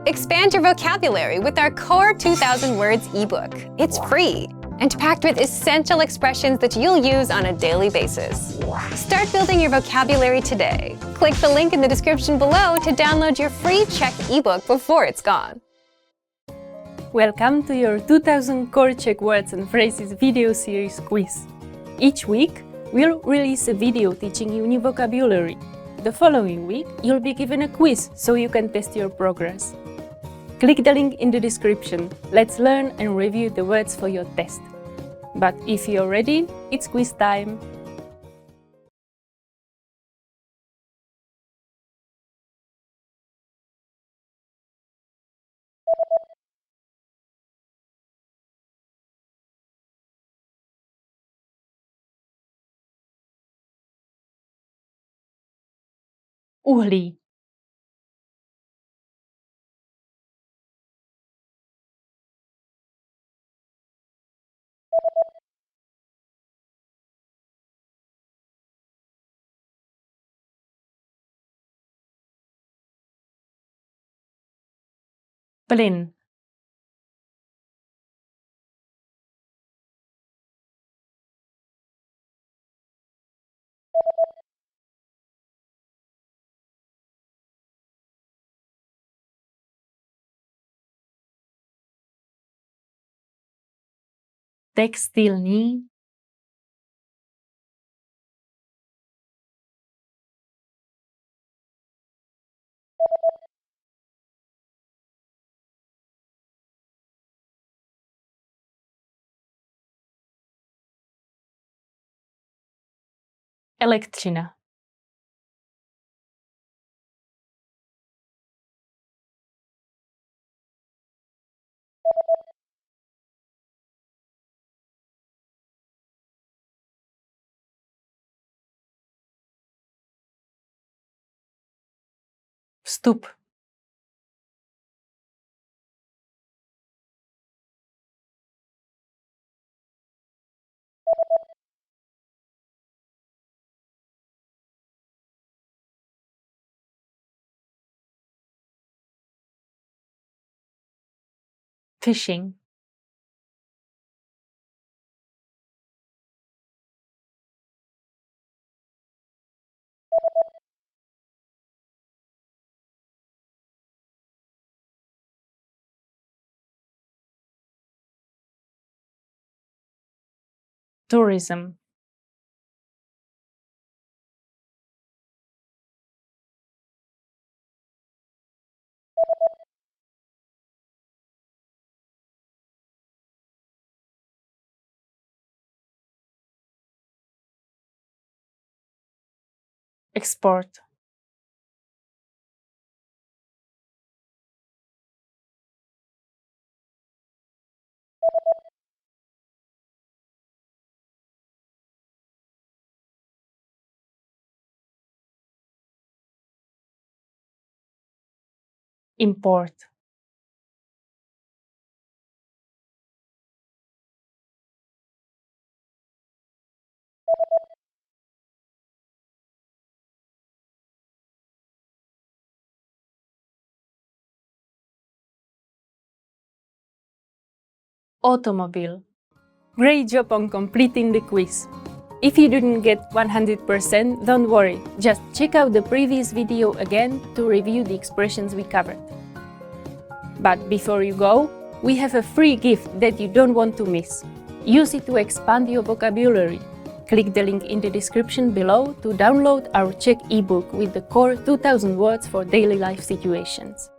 Expand your vocabulary with our Core 2000 Words ebook. It's free and packed with essential expressions that you'll use on a daily basis. Start building your vocabulary today. Click the link in the description below to download your free Czech ebook before it's gone. Welcome to your 2000 Core Czech Words and Phrases video series quiz. Each week, we'll release a video teaching you new vocabulary. The following week, you'll be given a quiz so you can test your progress. Click the link in the description. Let's learn and review the words for your test. But if you're ready, it's quiz time! Uhlí. Plyn. Textilní. Elektřina. Vstup. Fishing. Tourism. Export. Import. Automobile. Great job on completing the quiz! If you didn't get 100%, don't worry, just check out the previous video again to review the expressions we covered. But before you go, we have a free gift that you don't want to miss. Use it to expand your vocabulary. Click the link in the description below to download our Czech ebook with the Core 2000 Words for Daily Life Situations.